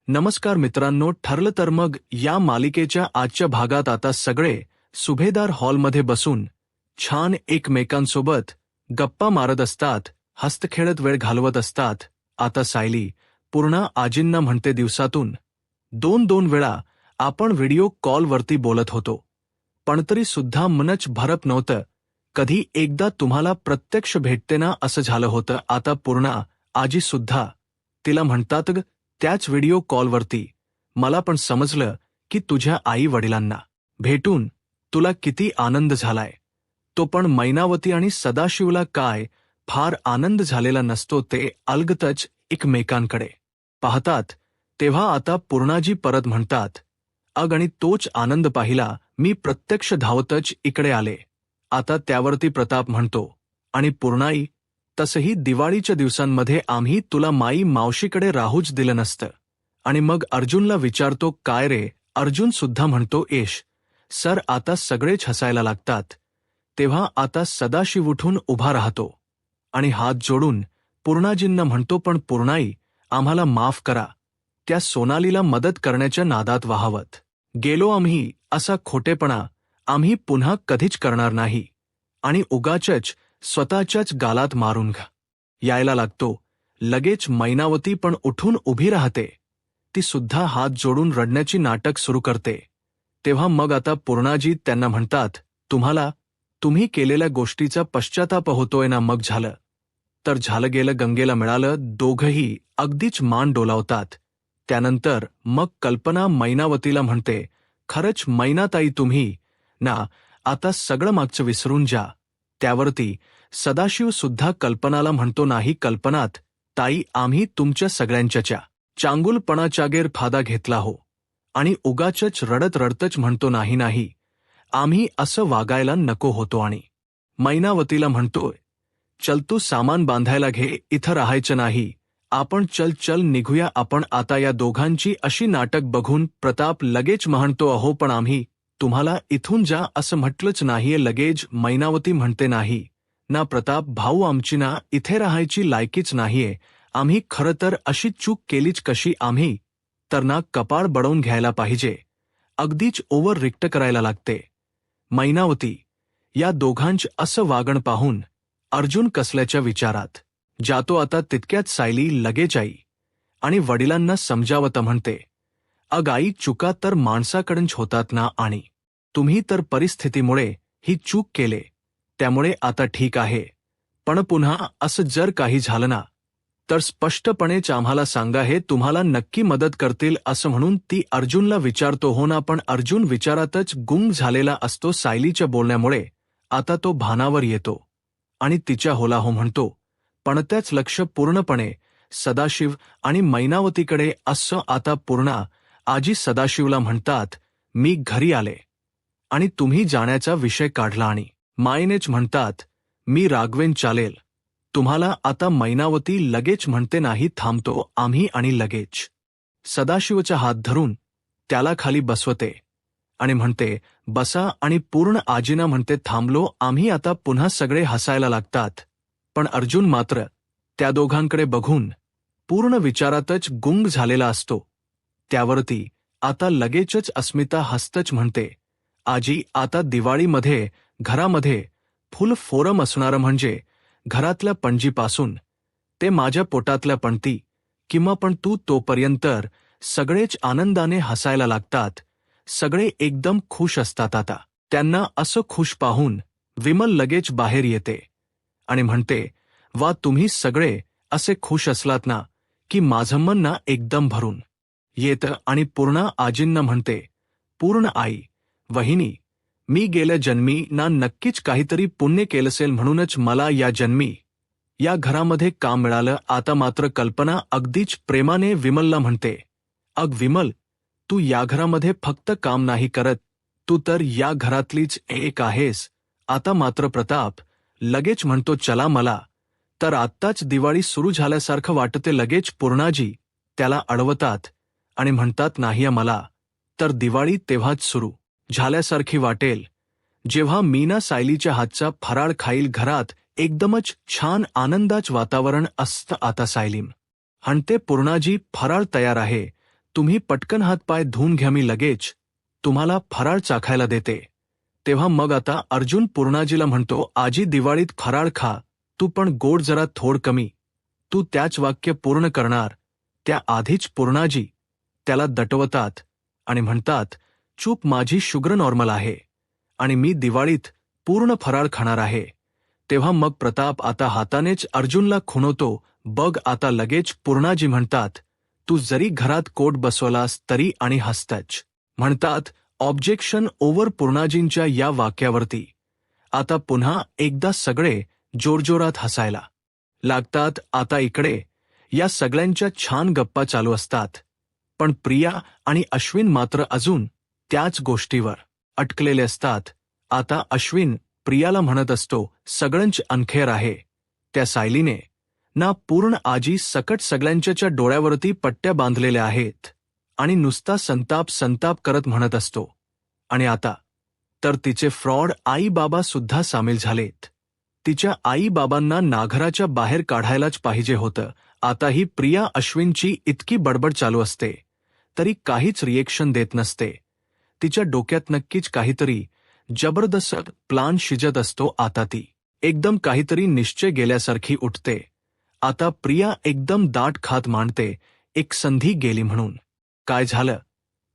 नमस्कार मित्रांनो, ठरलं तर मग या मालिकेच्या आजच्या भागात आता सगळे सुभेदार हॉलमध्ये बसून छान एकमेकांसोबत गप्पा मारत असतात, हस्तखेळत वेळ घालवत असतात. आता सायली पूर्णा आजींना म्हणते, दिवसातून 2-2 वेळा आपण व्हिडिओ कॉलवरती बोलत होतो, पण तरी सुद्धा मनच भरत नव्हतं. कधी एकदा तुम्हाला प्रत्यक्ष भेटते ना असं झालं होतं. आता पूर्णा आजी सुद्धा तिला म्हणतात, त्याच व्हिडिओ कॉलवरती मला पण समजलं की तुझ्या आई वडिलांना भेटून तुला किती आनंद झालाय. तो पण मैनावती आणि सदाशिवला काय फार आनंद झालेला नसतो. ते अलगतच एकमेकांकडे पाहतात. तेव्हा आता पूर्णाजी परत म्हणतात, अग आणि तोच आनंद पाहिला मी प्रत्यक्ष धावतच इकडे आले. आता त्यावरती प्रताप म्हणतो, आणि पूर्णाई, तसंही दिवाळीच्या दिवसांमध्ये आम्ही तुला माई मावशीकडे राहूच दिलं नसतं. आणि मग अर्जुनला विचारतो, काय रे? अर्जुन सुद्धा म्हणतो, एश सर. आता सगळेच हसायला लागतात. तेव्हा आता सदाशिव उठून उभा राहतो आणि हात जोडून पूर्णाजींना म्हणतो, पण पूर्णाई, आम्हाला माफ करा. त्या सोनालीला मदत करण्याच्या नादात वाहवत गेलो आम्ही. असा खोटेपणा आम्ही पुन्हा कधीच करणार नाही. आणि उगाचच स्वतःच्याच गालात मारून यायला लागतो. लगेच मैनावती पण उठून उभी राहते. ती सुद्धा हात जोडून रडण्याची नाटक सुरू करते. तेव्हा मग आता पूर्णाजी त्यांना म्हणतात, तुम्ही केलेल्या गोष्टीचा पश्चाताप होतोय ना? मग झालं तर झालं, गेलं गंगेला मिळालं. दोघंही अगदीच मान डोलावतात. त्यानंतर मग कल्पना मैनावतीला म्हणते, खरंच मैनाताई, तुम्ही ना आता सगळं मागचं विसरून जा. त्यावरती सदाशिव सुद्धा कल्पनाला म्हणतो, नाही कल्पनात ताई, आम्ही तुमच्या सगळ्यांच्या चांगुलपणाचा गैरफायदा घेतला हो. आणि उगाचच रडत रडतच म्हणतो, नाही नाही, आम्ही असं वागायला नको होतो. आणि मैनावतीला म्हणतोय, चल तू सामान बांधायला घे, इथं राहायचं नाही. आपण चल निघूया आपण आता. या दोघांची अशी नाटक बघून प्रताप लगेच म्हणतो, अहो पण आम्ही तुम्हाला इथून जा असं म्हटलंच नाहीये. लगेच मैनावती म्हणते, नाही ना प्रताप भाऊ, आमची ना इथे राहायची लायकीच नाहीये. आम्ही खरं तर अशी चूक केलीच कशी? आम्ही तर ना कपाळ बडवून घ्यायला पाहिजे. अगदीच ओव्हर रिक्ट करायला लागते. मैनावती या दोघांच असं वागण पाहून अर्जुन कसल्याच्या विचारात जातो. आता तितक्यात सायली लगेच आई आणि वडिलांना समजावत म्हणते, अग आई, चुका तर माणसाकडूनच होतात ना, आणि तुम्ही तर परिस्थितीमुळे ही चूक केले, त्यामुळे आता ठीक आहे. पण पुन्हा असं जर काही झालं ना तर स्पष्टपणेच आम्हाला सांगा. हे तुम्हाला नक्की मदत करतील असं म्हणून ती अर्जुनला विचारतो, हो ना? पण अर्जुन विचारातच गुंग झालेला असतो. सायलीच्या बोलण्यामुळे आता तो भानावर येतो आणि तिच्या होला हो म्हणतो. पण त्याच लक्ष पूर्णपणे सदाशिव आणि मैनावतीकडे असं. आता पूर्णा आजी सदाशिवला म्हणतात, मी घरी आले आणि तुम्ही जाण्याचा विषय काढला. आणि मायनेच म्हणतात, मी रागवेन, चालेल तुम्हाला आता? मैनावती लगेच म्हणते, नाही थांबतो आम्ही. आणि लगेच सदाशिवचा हात धरून त्याला खाली बसवते आणि म्हणते, बसा. आणि पूर्ण आजीना म्हणते, थांबलो आम्ही आता. पुन्हा सगळे हसायला लागतात. पण अर्जुन मात्र त्या दोघांकडे बघून पूर्ण विचारातच गुंग झालेला असतो. त्यावरती आता लगेचच अस्मिता हस्तच म्हणते, आजी, आता दिवाळीमध्ये घरामध्ये फुल फोरम असणारं, म्हणजे घरातल्या पणजीपासून ते माझ्या पोटातल्या पणती किंवा पण तू, तोपर्यंत सगळेच आनंदाने हसायला लागतात. सगळे एकदम खुश असतात. आता त्यांना असं खुश पाहून विमल लगेच बाहेर येते आणि म्हणते, वा, तुम्ही सगळे असे खुश असलात ना की माझं मन ना एकदम भरून येतं. आणि पूर्णा आजींना म्हणते, पूर्ण आई, वहिनी, मी गेल्या जन्मी ना नक्कीच काहीतरी पुण्य केलं असेल, म्हणूनच मला या जन्मी या घरामध्ये काम मिळालं. आता मात्र कल्पना अगदीच प्रेमाने विमलला म्हणते, अग विमल, तू या घरामध्ये फक्त काम नाही करत, तू तर या घरातलीच एक आहेस. आता मात्र प्रताप लगेच म्हणतो, चला, मला तर आत्ताच दिवाळी सुरू झाल्यासारखं वाटते. लगेच पूर्णाजी त्याला अडवतात आणि म्हणतात, नाही, मला तर दिवाळी तेव्हाच सुरू झाल्यासारखी वाटेल जेव्हा मीना सायलीच्या हातचा फराळ खाईल. घरात एकदमच छान आनंदाच वातावरण असतं. आता सायलीम म्हणते, पूर्णाजी, फराळ तयार आहे, तुम्ही पटकन हातपाय धुवून घ्या, मी लगेच तुम्हाला फराळ चाखायला देते. तेव्हा मग आता अर्जुन पूर्णाजीला म्हणतो, आजी दिवाळीत फराळ खा तू, पण गोड जरा थोड कमी. तू त्याच वाक्य पूर्ण करणार त्या आधीच पूर्णाजी त्याला दटवतात आणि म्हणतात, चूप, माझी शुगर नॉर्मल आहे आणि मी दिवाळीत पूर्ण फराळ खाणार आहे. तेव्हा मग प्रताप आता हातानेच अर्जुनला खुणवतो. बघ आता लगेच पूर्णाजी म्हणतात, तू जरी घरात कोट बसवलास तरी, आणि हसतच म्हणतात, ऑब्जेक्शन ओव्हर. पूर्णाजींच्या या वाक्यावरती आता पुन्हा एकदा सगळे जोरजोरात हसायला लागतात. आता इकडे या सगळ्यांच्या छान गप्पा चालू असतात, पण प्रिया आणि अश्विन मात्र अजून त्याच गोष्टीवर अटकलेले असतात. आता अश्विन प्रियाला म्हणत असतो, सगळंच अनखेर आहे. त्या सायलीने ना पूर्ण आजी सकट सगळ्यांच्या डोळ्यावरती पट्ट्या बांधलेल्या आहेत आणि नुसता संताप संताप करत म्हणत असतो. आणि आता तर तिचे फ्रॉड आई बाबा सुद्धा सामील झालेत. तिच्या आई बाबांना नाघराच्या बाहेर काढायलाच पाहिजे होतं. आता ही प्रिया अश्विनची इतकी बडबड चालू असते तरी काहीच रिएक्शन देत नसते. तिच्या डोक्यात नक्कीच काहीतरी जबरदस्त प्लान शिजत असतो. आता ती एकदम काहीतरी निश्चय गेल्यासारखी उठते. आता प्रिया एकदम दाट खात मांडते, एक संधी गेली म्हणून. काय झालं?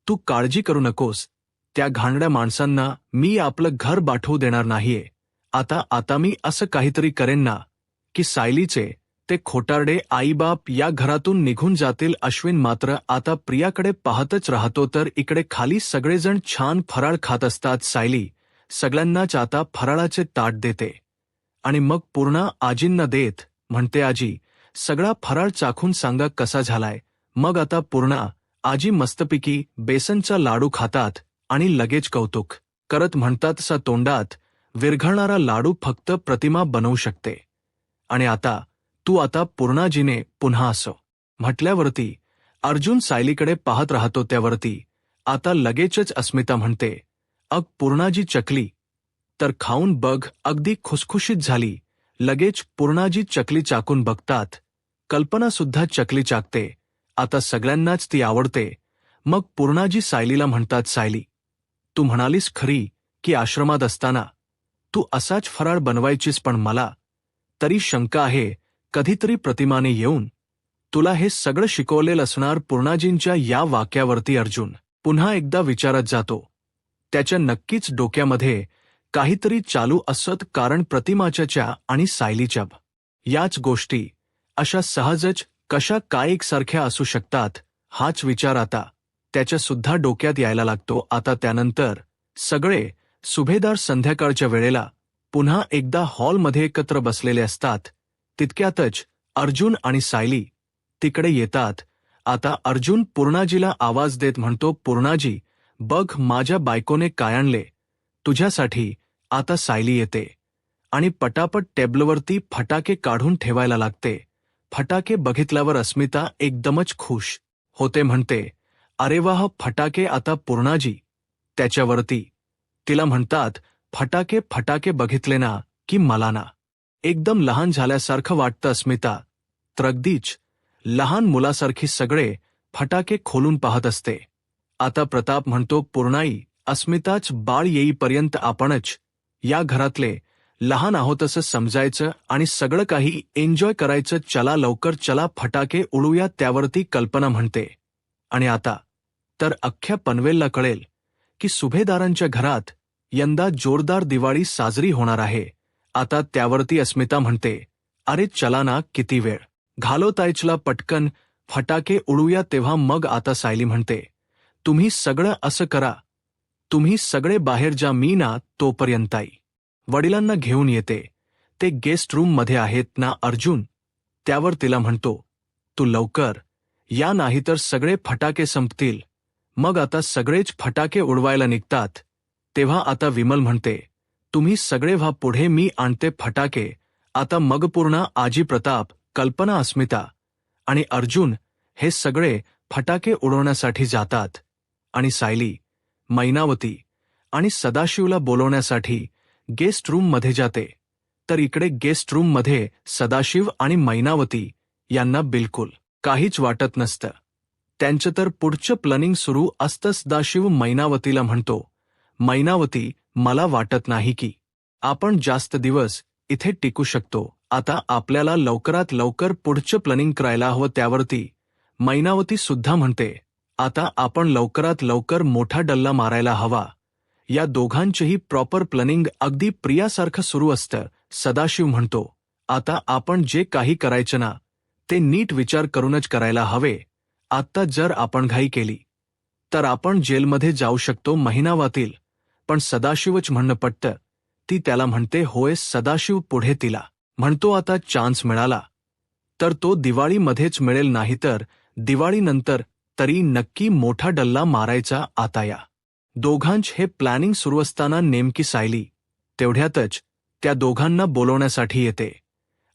तू काळजी करू नकोस, त्या घाणड्या माणसांना मी आपलं घर बाठवू देणार नाहीये. आता मी असं काहीतरी करेन ना की सायलीचे ते खोटारडे आईबाप या घरातून निघून जातील. अश्विन मात्र आता प्रियाकडे पाहतच राहतो. तर इकडे खाली सगळेजण छान फराळ खात असतात. सायली सगळ्यांनाच आता फराळाचे ताट देते आणि मग पूर्ण आजींना देत म्हणते, आजी सगळा फराळ चाखून सांगा कसा झालाय. मग आता पूर्ण आजी मस्तपैकी बेसनचा लाडू खातात आणि लगेच कौतुक करत म्हणतात, सा तोंडात विरघळणारा लाडू फक्त प्रतिमा बनवू शकते. आणि आता पूर्णाजीने पुन्हा असं म्हटल्यावरती अर्जुन सायलीकडे पाहत राहतो. त्यावरती आता लगेचच अस्मिता म्हणते, अग पूर्णाजी चकली तर खाऊन बघ, अगदी खुसखुशीत झाली. लगेच पूर्णाजी चकली चाकून बघतात. कल्पना सुद्धा चकली चाकते. आता सगळ्यांनाच ती आवडते. मग पूर्णाजी सायलीला म्हणतात, सायली तू म्हणालीस खरी की आश्रमात असताना तू असाच फराळ बनवायचीस, पण मला तरी शंका आहे कधीतरी प्रतिमाने येऊन तुला हे सगळं शिकवलेलं असणार. पूर्णाजींच्या या वाक्यावरती अर्जुन पुन्हा एकदा विचारत जातो. त्याच्या नक्कीच डोक्यामध्ये काहीतरी चालू असत, कारण प्रतिमाच्या आणि सायलीच्या याच गोष्टी अशा सहजच कशा काय एकसारख्या असू शकतात, हाच विचार आता त्याच्या सुद्धा डोक्यात यायला लागतो. आता त्यानंतर सगळे सुभेदार संध्याकाळच्या वेळेला पुन्हा एकदा हॉलमध्ये एकत्र बसलेले असतात. तितक्यातच अर्जुन आणि सायली तिकडे येतात. आता अर्जुन पूर्णाजीला आवाज देत म्हणतो, पूर्णाजी बघ माझ्या बायकोने काय आणले तुझ्यासाठी. आता सायली येते आणि पटापट टेबलवरती फटाके काढून ठेवायला लागते. फटाके बघितल्यावर अस्मिता एकदमच खुश होते, म्हणते, अरे वाह फटाके. आता पूर्णाजी त्याच्यावरती तिला म्हणतात, फटाके बघितले ना की मला ना एकदम लहान झाल्यासारखं वाटतं. अस्मिता तर अगदीच लहान मुलासारखी सगळे फटाके खोलून पाहत असते. आता प्रताप म्हणतो, पूर्णाई अस्मिताच बाळ येईपर्यंत आपणच या घरातले लहान आहोत असं समजायचं आणि सगळं काही एन्जॉय करायचं. चला लवकर चला फटाके उडूया. त्यावरती कल्पना म्हणते, आणि आता तर अख्ख्या पनवेलला कळेल की सुभेदारांच्या घरात यंदा जोरदार दिवाळी साजरी होणार आहे. आता त्यावरती अस्मिता म्हणते, अरे चला ना, किती वेळ घालवतायचला, पटकन फटाके उडूया. तेव्हा मग आता सायली म्हणते, तुम्ही सगळं असं करा, तुम्ही सगळे बाहेर जा, मी ना तोपर्यंताई वडिलांना घेऊन येते. ते गेस्ट रूम मध्ये आहेत ना. अर्जुन त्यावर तिला म्हणतो, तू लवकर या नाहीतर सगळे फटाके संपतील. मग आता सगळेच फटाके उडवायला निघतात. तेव्हा आता विमल म्हणते, तुम्ही सगळे व्हा पुढे, मी आणते फटाके. आता मग पूर्ण आजी, प्रताप, कल्पना, अस्मिता आणि अर्जुन हे सगळे फटाके उडवण्यासाठी जातात आणि सायली मैनावती आणि सदाशिवला बोलवण्यासाठी गेस्ट रूम मध्ये जाते. तर इकडे गेस्ट रूम मध्ये सदाशिव आणि मैनावती यांना बिलकुल काहीच वाटत नसतं. त्यांचं तर पुढचं प्लॅनिंग सुरू असतं. सदाशिव मैनावतीला म्हणतो, मैनावती, मला वाटत नाही की आपण जास्त दिवस इथे टिकू शकतो. आता आपल्याला लवकरात लवकर पुढचं प्लॅनिंग करायला हवं. त्यावरती मैनावती सुद्धा म्हणते, आता आपण लवकरात लवकर मोठा डल्ला मारायला हवा. या दोघांचेही प्रॉपर प्लॅनिंग अगदी प्रियासारखं सुरू असतं. सदाशिव म्हणतो, आता आपण जे काही करायचं ना ते नीट विचार करूनच करायला हवे. आत्ता जर आपण घाई केली तर आपण जेलमध्ये जाऊ शकतो. महिनावातील पण सदाशिवच म्हणणं पटतं. ती त्याला म्हणते, होय. सदाशिव पुढे तिला म्हणतो, आता चान्स मिळाला तर तो दिवाळीमध्येच मिळेल, नाहीतर दिवाळीनंतर तरी नक्की मोठा डल्ला मारायचा. आता या दोघांच हे प्लॅनिंग सुरू असताना नेमकी सायली तेवढ्यातच त्या दोघांना बोलवण्यासाठी येते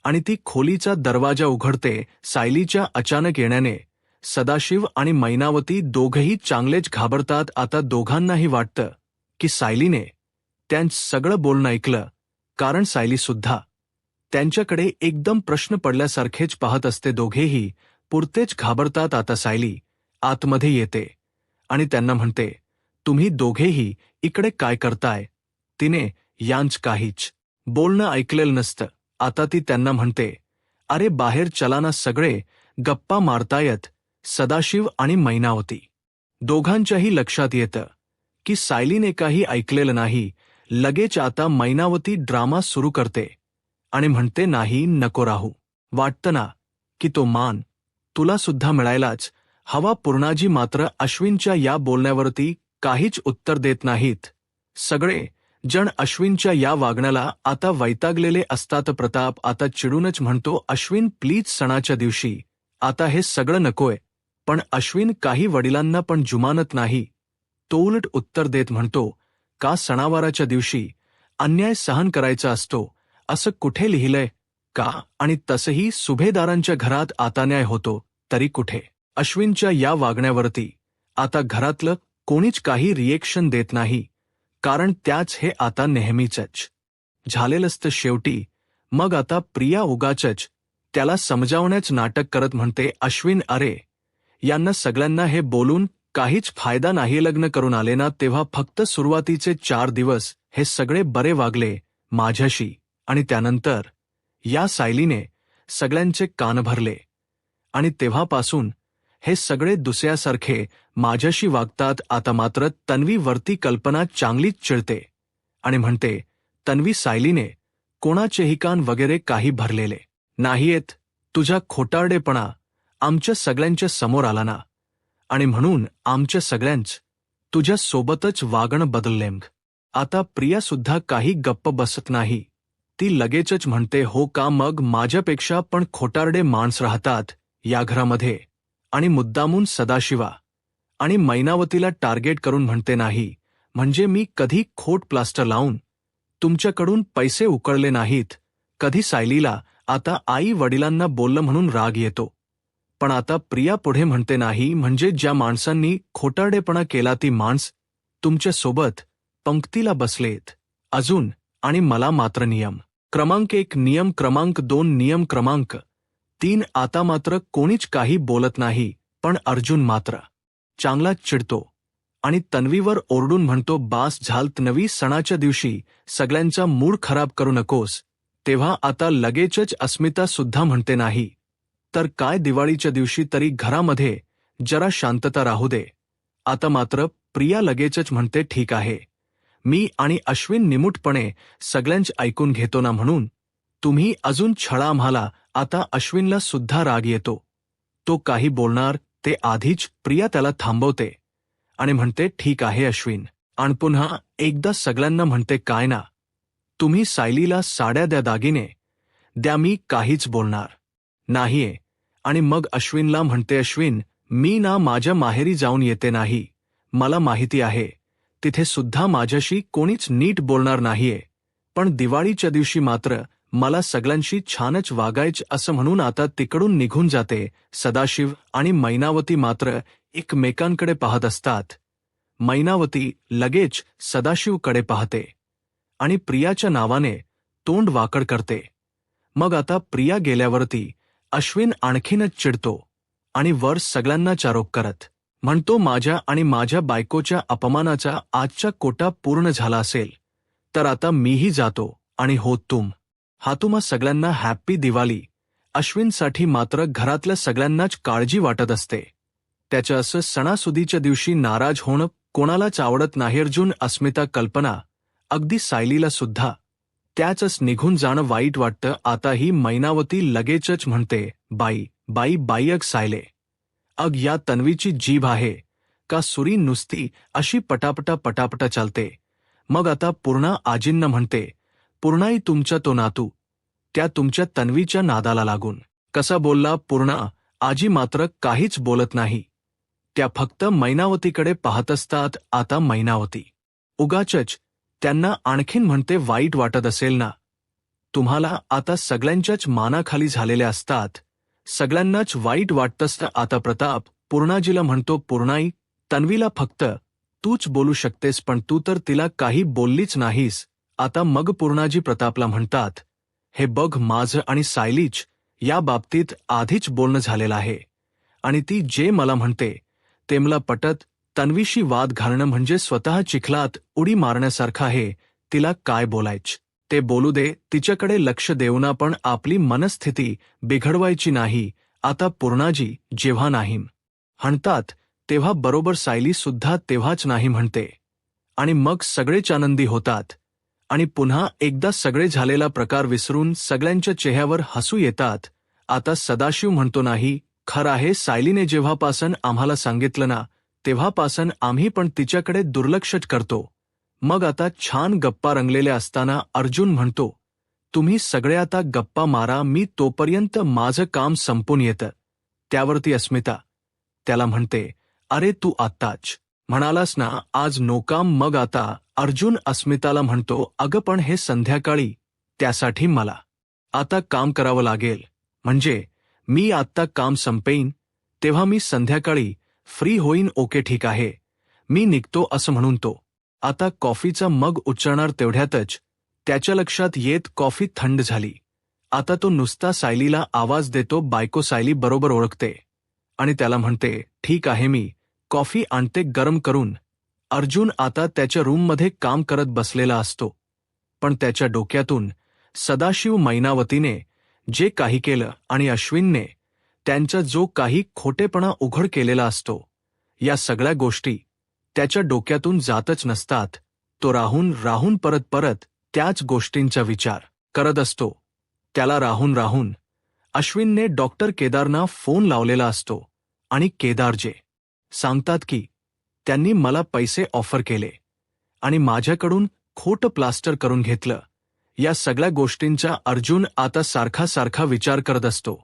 आणि ती खोलीचा दरवाजा उघडते. सायलीच्या अचानक येण्याने सदाशिव आणि मैनावती दोघंही चांगलेच घाबरतात. आता दोघांनाही वाटतं की सायलीने त्यांचं सगळं बोलणं ऐकलं, कारण सायली सुद्धा त्यांच्याकडे एकदम प्रश्न पडल्यासारखेच पाहत असते. दोघेही पुरतेच घाबरतात. आता सायली आतमध्ये येते आणि त्यांना म्हणते, तुम्ही दोघेही इकडे काय करताय? तिने यांच काहीच बोलणं ऐकलेलं नसतं. आता ती त्यांना म्हणते, अरे बाहेर चला ना, सगळे गप्पा मारतायत. सदाशिव आणि मैनावती दोघांच्याही लक्षात येतं की सायलीने काही ऐकलेलं नाही. लगेच आता मैनावती ड्रामा सुरू करते आणि म्हणते, नाही, नको राहू. वाटतं ना की तो मान तुला सुद्धा मिळायलाच हवा. पूर्णाजी मात्र अश्विनच्या या बोलण्यावरती काहीच उत्तर देत नाहीत. सगळे जण अश्विनच्या या वागण्याला आता वैतागलेले असतात. प्रताप आता चिडूनच म्हणतो, अश्विन प्लीज, सणाच्या दिवशी आता हे सगळं नकोय. पण अश्विन काही वडिलांना पण जुमानत नाही. तो उलट उत्तर देत म्हणतो, का सणावाराच्या दिवशी अन्याय सहन करायचा असतो असं कुठे लिहिलंय का? आणि तसंही सुभेदारांच्या घरात आता न्याय होतो तरी कुठे? अश्विनच्या या वागण्यावरती आता घरातलं कोणीच काही रिएक्शन देत नाही, कारण त्याच हे आता नेहमीचंच झालेलं असतं. शेवटी मग आता प्रिया उगाचच त्याला समजावण्याचं नाटक करत म्हणते, अश्विन, अरे यांना सगळ्यांना हे बोलून काहीच फायदा नाही. लग्न करून आले ना तेव्हा फक्त सुरुवातीचे 4 दिवस हे सगळे बरे वागले माझ्याशी, आणि त्यानंतर या सायलीने सगळ्यांचे कान भरले आणि तेव्हापासून हे सगळे दुसऱ्यासारखे माझ्याशी वागतात. आता मात्र तन्वीवरती कल्पना चांगलीच चिडते आणि म्हणते, तन्वी, सायलीने कोणाचेही कान वगैरे काही भरलेले नाहीयेत. तुझा खोटारडेपणा आमच्या सगळ्यांच्या समोर आला ना, आणि म्हणून आमच्या सगळ्यांच तुझ्या सोबतच वागणं बदललेम. आता प्रिया सुद्धा काही गप्प बसत नाही. ती लगेचच म्हणते, हो का? मग माझ्यापेक्षा पण खोटारडे माणस राहतात या घरामध्ये? आणि मुद्दामून सदाशिवा आणि मैनावतीला टार्गेट करून म्हणते, नाही म्हणजे मी कधी खोट प्लास्टर लावून तुमच्याकडून पैसे उकळले नाहीत. कधी सायलीला आता आई वडिलांना बोललं म्हणून राग येतो. पण आता प्रिया पुढे म्हणते, नाही म्हणजे ज्या माणसांनी खोटारडेपणा केला ती माणस तुमच्या सोबत पंक्तीला बसलेत अजून. आणि मला मात्र नियम क्रमांक 1, नियम क्रमांक 2, नियम क्रमांक 3. आता मात्र कोणीच काही बोलत नाही. पण अर्जुन मात्र चांगलाच चिडतो आणि तन्वीवर ओरडून म्हणतो, बास झाल तन्वी, सणाच्या दिवशी सगळ्यांचा मूड खराब करू नकोस. तेव्हा आता लगेचच अस्मिता सुद्धा म्हणते, नाही तर काय, दिवाळीच्या दिवशी तरी घरामध्ये जरा शांतता राहू दे. आता मात्र प्रिया लगेचच म्हणते, ठीक आहे, मी आणि अश्विन निमूटपणे सगळ्यांच ऐकून घेतो ना, म्हणून तुम्ही अजून छळा आम्हाला. आता अश्विनला सुद्धा राग येतो. तो काही बोलणार ते आधीच प्रिया त्याला थांबवते आणि म्हणते, ठीक आहे अश्विन. आणि पुन्हा एकदा सगळ्यांना म्हणते, काय ना, तुम्ही सायलीला साड्या द्या, दागिने द्या, मी काहीच बोलणार नाहीये. आणि मग अश्विनला म्हणते, अश्विन, मी ना माझ्या माहेरी जाऊन येते नाही. मला माहिती आहे तिथे सुद्धा माझ्याशी कोणीच नीट बोलणार नाहीये, पण दिवाळीच्या दिवशी मात्र मला सगळ्यांशी छानच वागायचं असं म्हणून आता तिकडून निघून जाते. सदाशिव आणि मैनावती मात्र एकमेकांकडे पाहत असतात. मैनावती लगेच सदाशिवकडे पाहते आणि प्रियाच्या नावाने तोंड वाकड करते. मग आता प्रिया गेल्यावरती अश्विन आणखीनच चिडतो आणि वर सगळ्यांना चारोप करत म्हणतो, माझ्या आणि माझ्या बायकोच्या अपमानाचा आजचा कोटा पूर्ण झाला असेल तर आता मीही जातो आणि हो हा तुम्हा सगळ्यांना हॅप्पी दिवाळी. अश्विनसाठी मात्र घरातल्या सगळ्यांनाच काळजी वाटत असते. त्याच्या असं सणासुदीच्या दिवशी नाराज होणं कोणालाच आवडत नाही. अर्जुन, अस्मिता, कल्पना, अगदी सायलीला सुद्धा त्याचंच निघून जाणं वाईट वाटतं. आता ही मैनावती लगेचच म्हणते, बाई बाई बाई, अग सायले, अग या तन्वीची जीभ आहे का सुरी नुसती अशी पटापटा पटापटा चालते. मग आता पूर्णा आजींना म्हणते, पूर्णाई, तुमच्या तो नातू त्या तुमच्या तन्वीच्या नादाला लागून कसा बोलला. पूर्णा आजी मात्र काहीच बोलत नाही. त्या फक्त मैनावतीकडे पाहत असतात. आता मैनावती उगाचच त्यांना आणखीन म्हणते, वाईट वाटत असेल ना तुम्हाला. आता सगळ्यांच्याच मानाखाली झालेल्या असतात, सगळ्यांनाच वाईट वाटत असतं. आता प्रताप पूर्णाजीला म्हणतो, पूर्णाई, तन्वीला फक्त तूच बोलू शकतेस, पण तू तर तिला काही बोललीच नाहीस. आता मग पूर्णाजी प्रतापला म्हणतात, हे बघ, माझं आणि सायलीच या बाबतीत आधीच बोलणं झालेलं आहे आणि ती जे मला म्हणते ते मला पटत. तन्वीशी वाद घालणं म्हणजे स्वतः चिखलात उडी मारण्यासारखं आहे. तिला काय बोलायचं ते बोलू दे, तिच्याकडे लक्ष देऊ ना, पण आपली मनस्थिती बिघडवायची नाही. आता पूर्णाजी जेव्हा नाही म्हणतात तेव्हा बरोबर सायली सुद्धा तेव्हाच नाही म्हणते आणि मग सगळेच आनंदी होतात आणि पुन्हा एकदा सगळे झालेला प्रकार विसरून सगळ्यांच्या चेहऱ्यावर हसू येतात. आता सदाशिव म्हणतो, नाही, खरं आहे, सायलीने जेव्हापासून आम्हाला सांगितलं ना तेव्हापासून आम्ही पण तिच्याकडे दुर्लक्षच करतो. मग आता छान गप्पा रंगलेल्या असताना अर्जुन म्हणतो, तुम्ही सगळे आता गप्पा मारा, मी तोपर्यंत माझं काम संपून येतं. त्यावरती अस्मिता त्याला म्हणते, अरे तू आत्ताच म्हणालास ना आज नो काम. मग आता अर्जुन अस्मिताला म्हणतो, अगं पण हे संध्याकाळी, त्यासाठी मला आता काम करावं लागेल. म्हणजे मी आत्ता काम संपेन तेव्हा मी संध्याकाळी फ्री होईन. ओके ठीक आहे, मी निघतो असं म्हणून तो आता कॉफीचा मग उचलणार. तेवढ्यातच त्याच्या लक्षात येत कॉफी थंड झाली. आता तो नुसता सायलीला आवाज देतो, बायको सायली बरोबर ओळखते आणि त्याला म्हणते, ठीक आहे, मी कॉफी आणते गरम करून. अर्जुन आता त्याच्या रूममध्ये काम करत बसलेला असतो, पण त्याच्या डोक्यातून सदाशिव, मैनावतीने जे काही केलं आणि अश्विनने त्यांचा जो काही खोटेपणा उघड केलेला असतो, या सगळ्या गोष्टी त्याच्या डोक्यातून जातच नसतात. तो राहून राहून परत परत त्याच गोष्टींचा विचार करत असतो. त्याला राहून राहून अश्विनने डॉक्टर केदारना फोन लावलेला असतो आणि केदार जे सांगतात की त्यांनी मला पैसे ऑफर केले आणि माझ्याकडून खोटं प्लास्टर करून घेतलं. या सगळ्या गोष्टींचा अर्जुन आता सारखा सारखा विचार करत असतो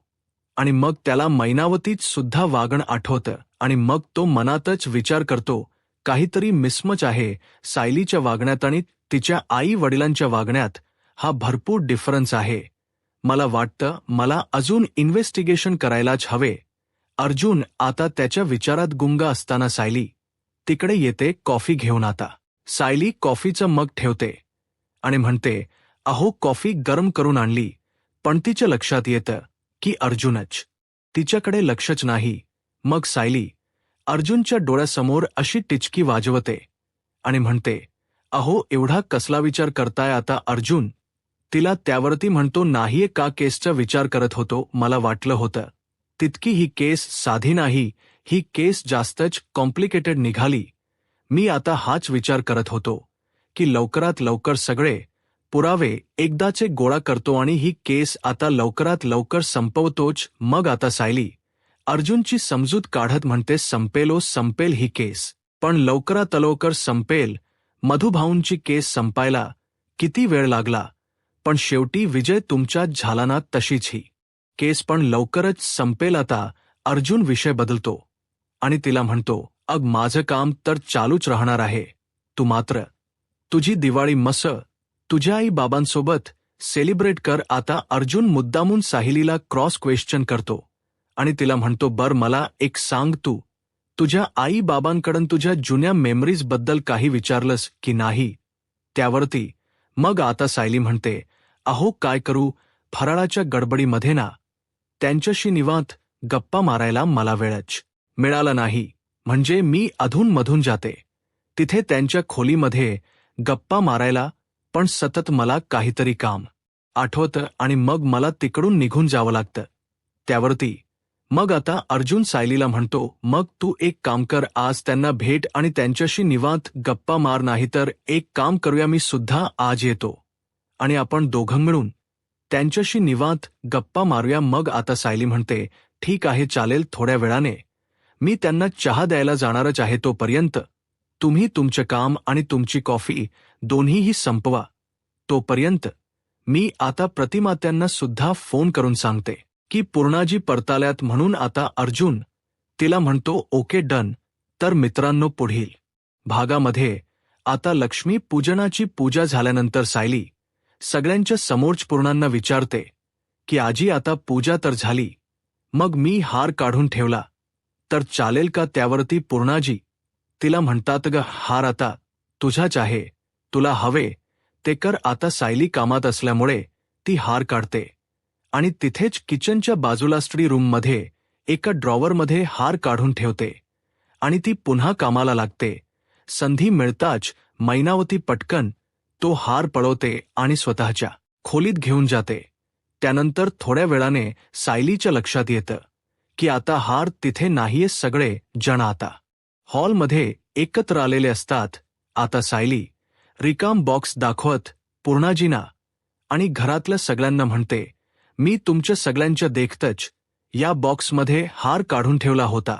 आणि मग त्याला मैनावतीच सुद्धा वागणं आठवतं आणि मग तो मनातच विचार करतो, काहीतरी मिसमच आहे सायलीच्या वागण्यात आणि तिच्या आई वडिलांच्या वागण्यात. हा भरपूर डिफरन्स आहे. मला वाटतं मला अजून इन्व्हेस्टिगेशन करायलाच हवे. अर्जुन आता त्याच्या विचारात गुंग असताना सायली तिकडे येते कॉफी घेऊन. आता सायली कॉफीचं मग ठेवते आणि म्हणते, अहो कॉफी गरम करून आणली. पण तिच्या लक्षात येतं की अर्जुनच तिच्याकडे लक्षच नाही. मग सायली अर्जुनच्या डोळ्यासमोर अशी टिचकी वाजवते आणि म्हणते, अहो एवढा कसला विचार करताय आता. अर्जुन तिला त्यावरती म्हणतो, नाहीये का केसचा विचार करत होतो. मला वाटलं होतं तितकी ही केस साधी नाही, ही केस जास्तच कॉम्प्लिकेटेड निघाली. मी आता हाच विचार करत होतो की लवकरात लवकर सगळे पुरावे एकदाचे गोळा करतो आणि ही केस आता लवकरात लवकर संपवतोच. मग आता सायली अर्जुनची समजूत काढत म्हणते, संपेल ही केस, पण लवकरात लवकर संपेल. मधुभाऊंची केस संपायला किती वेळ लागला, पण शेवटी विजय तुमच्यात झाला ना, तशीच ही केस पण लवकरच संपेल. आता अर्जुन विषय बदलतो आणि तिला म्हणतो, अग माझं काम तर चालूच राहणार आहे, तू मात्र तुझी दिवाळी मस्त तुझ्या आई बाबांसोबत सेलिब्रेट कर. आता अर्जुन मुद्दामून सायलीला क्रॉस क्वेश्चन करतो आणि तिला म्हणतो, बर मला एक सांग, तू तुझ्या आई बाबांकडून तुझ्या जुन्या मेमरीज बद्दल काही विचारलंस की नाही. त्यावरती मग आता सायली म्हणते, अहो काय करू, फराळाच्या गडबडीमध्ये ना त्यांच्याशी निवांत गप्पा मारायला मला वेळच मिळाला नाही. म्हणजे मी अधूनमधून जाते तिथे त्यांच्या खोलीमध्ये गप्पा मारायला, पण सतत मला काहीतरी काम आठवतं आणि मग मला तिकडून निघून जावं लागतं. त्यावरती मग आता अर्जुन सायलीला म्हणतो, मग तू एक काम कर, आज त्यांना भेट आणि त्यांच्याशी निवांत गप्पा मार. नाहीतर एक काम करूया, मी सुद्धा आज येतो आणि आपण दोघं मिळून त्यांच्याशी निवांत गप्पा मारूया. मग आता सायली म्हणते, ठीक आहे चालेल, थोड्या वेळाने मी त्यांना चहा द्यायला जाणारच आहे. तोपर्यंत तुम्ही तुमचं काम आणि तुमची कॉफी दोन्हीही संपवा. तोपर्यंत मी आता प्रतिमा त्यांना सुद्धा फोन करून सांगते की पूर्णाजी परताल्यात म्हणून. आता अर्जुन तिला म्हणतो, ओके डन. तर मित्रांनो, पुढील भागामध्ये आता लक्ष्मी पूजनाची पूजा झाल्यानंतर सायली सगळ्यांच्या समोरच पूर्णांना विचारते की आजी, आता पूजा तर झाली, मग मी हार काढून ठेवला तर चालेल का? त्यावरती पूर्णाजी तिला म्हणतात, ग हार आता तुझाच आहे, तुला हवे ते कर. आता सायली कामात असल्यामुळे ती हार काढते आणि तिथेच किचनच्या बाजूला स्टडी रूममध्ये एका ड्रॉवरमध्ये हार काढून ठेवते आणि ती पुन्हा कामाला लागते. संधी मिळताच मैनावती पटकन तो हार पळवते आणि स्वतःच्या खोलीत घेऊन जाते. त्यानंतर थोड्या वेळाने सायलीच्या लक्षात येतं की आता हार तिथे नाहीये. सगळे जण आता हॉलमध्ये एकत्र आलेले असतात. आता सायली रिकाम बॉक्स दाखवत पूर्णाजींना आणि घरातल्या सगळ्यांना म्हणते, मी तुमच्या सगळ्यांच्या देखतच या बॉक्समध्ये हार काढून ठेवला होता,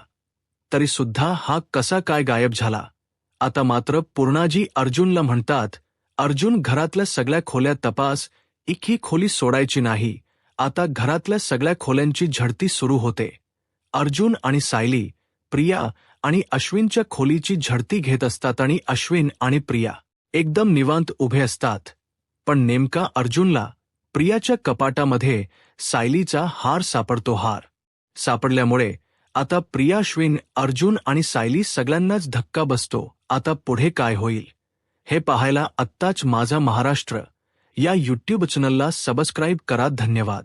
तरी सुद्धा हा कसा काय गायब झाला? आता मात्र पूर्णाजी अर्जुनला म्हणतात, अर्जुन, घरातल्या सगळ्या खोल्या तपास, एकही खोली सोडायची नाही. आता घरातल्या सगळ्या खोल्यांची झडती सुरू होते. अर्जुन आणि सायली प्रिया आणि अश्विनच्या खोलीची झडती घेत असतात आणि अश्विन आणि प्रिया एकदम निवांत उभे असतात. पण नेमका अर्जुनला प्रियाच्या कपाटामध्ये सायलीचा हार सापडतो. हार सापडल्यामुळे आता प्रिया, अश्विन, अर्जुन आणि सायली सगळ्यांनाच धक्का बसतो. आता पुढे काय होईल हे पाहायला आत्ताच माझा महाराष्ट्र या यूट्यूब चॅनलला सबस्क्राईब करा. धन्यवाद.